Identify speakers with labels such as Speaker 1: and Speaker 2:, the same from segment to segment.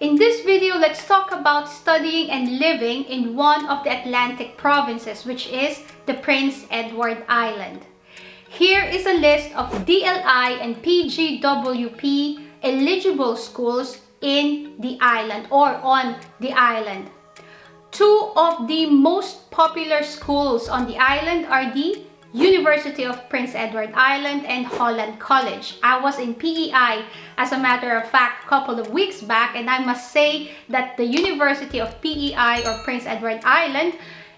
Speaker 1: In this video, let's talk about studying and living in one of the Atlantic provinces, which is the Prince Edward Island. Here is a list of DLI and PGWP eligible schools in the island or on the island. Two of the most popular schools on the island are the University of Prince Edward Island and Holland College. I was in PEI, as a matter of fact, a couple of weeks back, and I must say that the University of PEI or Prince Edward Island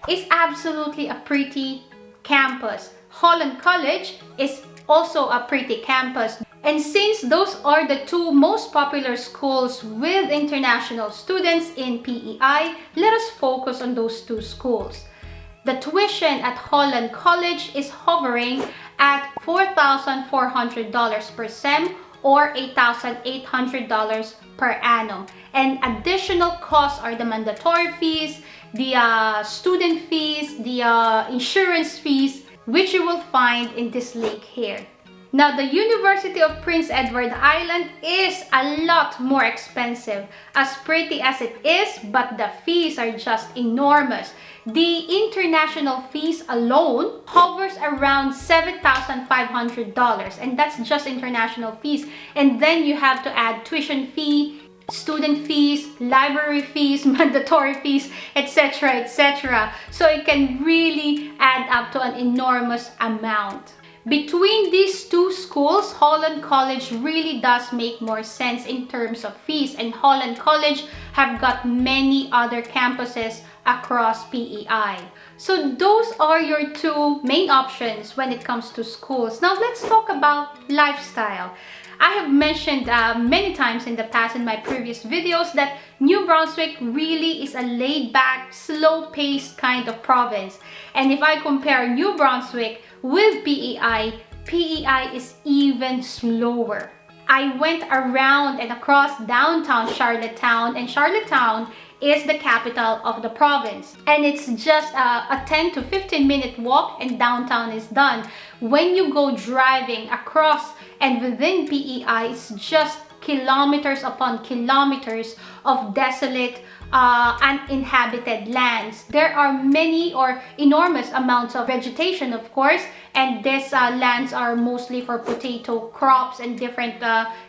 Speaker 1: is absolutely a pretty campus. Holland College is also a pretty campus. And since those are the two most popular schools with international students in PEI, let us focus on those two schools. The tuition at Holland College is hovering at $4,400 per sem or $8,800 per annum. And additional costs are the mandatory fees, the student fees, the insurance fees, which you will find in this link here. Now, the University of Prince Edward Island is a lot more expensive, as pretty as it is, but the fees are just enormous. The international fees alone hovers around $7,500, and that's just international fees. And then you have to add tuition fee, student fees, library fees, mandatory fees, etc., etc. So it can really add up to an enormous amount. Between these two schools, Holland College really does make more sense in terms of fees, and Holland College have got many other campuses across PEI. So those are your two main options when it comes to schools. Now let's talk about lifestyle. I have mentioned many times in the past in my previous videos that New Brunswick really is a laid-back, slow-paced kind of province. And if I compare New Brunswick with PEI, PEI is even slower. I went around and across downtown Charlottetown, and Charlottetown is the capital of the province. And it's just a 10 to 15 minute walk and downtown is done. When you go driving across and within PEI, it's just kilometers upon kilometers of desolate, uninhabited lands. There are many or enormous amounts of vegetation, of course, and these lands are mostly for potato crops and different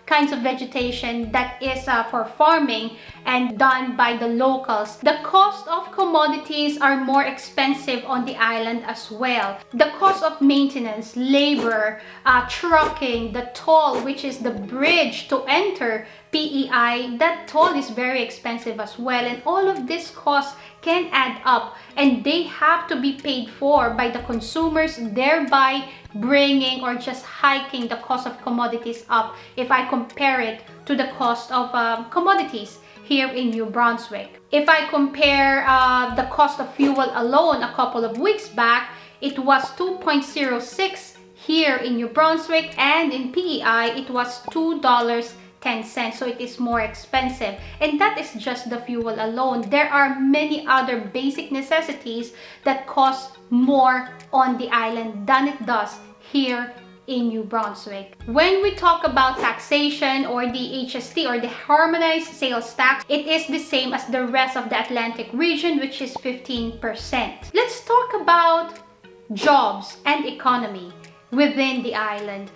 Speaker 1: kinds of vegetation that is for farming and done by the locals. The cost of commodities are more expensive on the island as well. The cost of maintenance, labor, trucking, the toll, which is the bridge to enter PEI, that toll is very expensive as well, and all of these costs can add up and they have to be paid for by the consumers, thereby bringing or just hiking the cost of commodities up if I compare it to the cost of commodities here in New Brunswick. If I compare the cost of fuel alone a couple of weeks back, it was 2.06 here in New Brunswick, and in PEI it was $2.10, so it is more expensive. And that is just the fuel alone. There are many other basic necessities that cost more on the island than it does here in New Brunswick. When we talk about taxation or the HST or the harmonized sales tax, it is the same as the rest of the Atlantic region, which is 15%. Let's talk about jobs and economy within the island.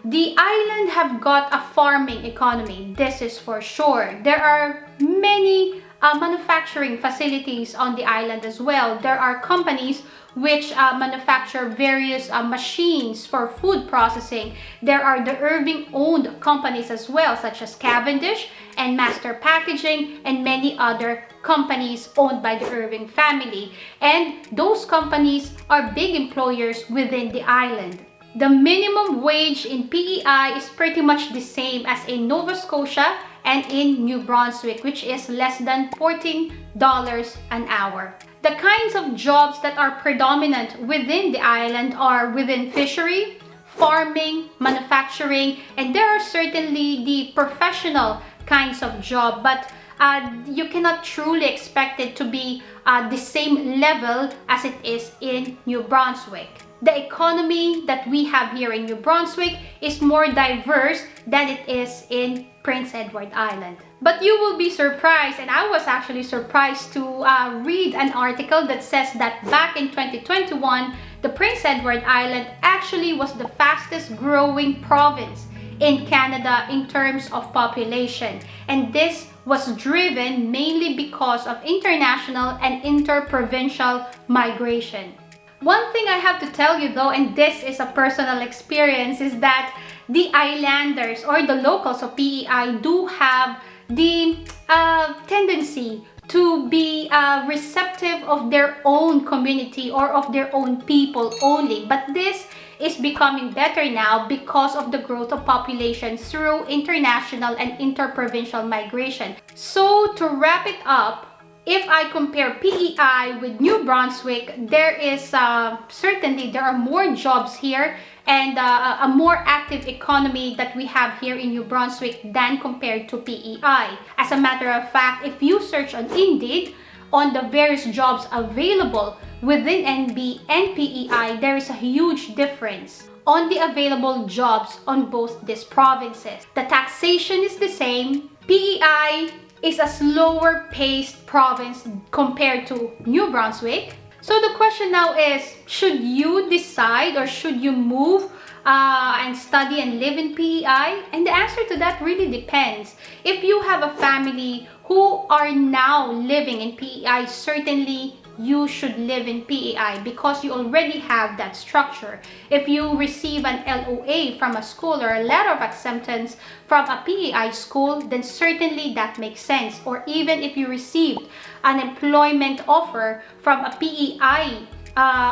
Speaker 1: The island have got a farming economy, this is for sure. There are many manufacturing facilities on the island as well. There are companies which manufacture various machines for food processing. There are the Irving-owned companies as well, such as Cavendish and Master Packaging and many other companies owned by the Irving family. And those companies are big employers within the island. The minimum wage in PEI is pretty much the same as in Nova Scotia and in New Brunswick, which is less than $14 an hour. The kinds of jobs that are predominant within the island are within fishery, farming, manufacturing, and there are certainly the professional kinds of job, but you cannot truly expect it to be the same level as it is in New Brunswick. The economy that we have here in New Brunswick is more diverse than it is in Prince Edward Island. But you will be surprised, and I was actually surprised to read an article that says that back in 2021, the Prince Edward Island actually was the fastest growing province in Canada in terms of population. And this was driven mainly because of international and interprovincial migration. One thing I have to tell you though, and this is a personal experience, is that the islanders or the locals of PEI do have the tendency to be receptive of their own community or of their own people only. But this is becoming better now because of the growth of population through international and interprovincial migration. So to wrap it up, if I compare PEI with New Brunswick, there is certainly there are more jobs here and a more active economy that we have here in New Brunswick than compared to PEI. As a matter of fact, if you search on Indeed on the various jobs available within NB and PEI, there is a huge difference on the available jobs on both these provinces. The taxation is the same. PEI is a slower paced province compared to New Brunswick. So the question now is, should you decide or should you move and study and live in PEI? And the answer to that really depends. If you have a family who are now living in PEI, certainly you should live in PEI because you already have that structure. If you receive an LOA from a school or a letter of acceptance from a PEI school, then certainly that makes sense. Or even if you received an employment offer from a PEI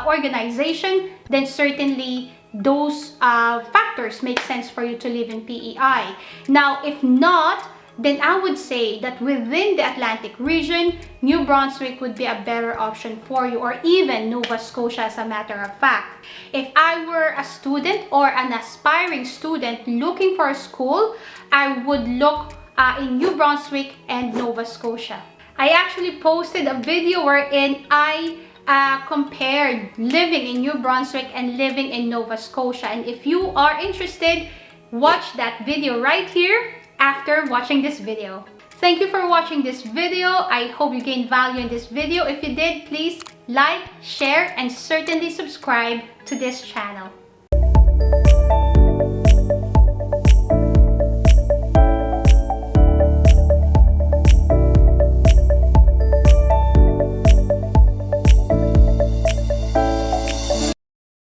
Speaker 1: organization, then certainly those factors make sense for you to live in PEI. Now, if not, then I would say that within the Atlantic region, New Brunswick would be a better option for you, or even Nova Scotia as a matter of fact. If I were a student or an aspiring student looking for a school, I would look in New Brunswick and Nova Scotia. I actually posted a video wherein I compared living in New Brunswick and living in Nova Scotia. And if you are interested, watch that video right here after watching this video. Thank you for watching this video. I hope you gained value in this video. If you did, please like, share, and certainly subscribe to this channel.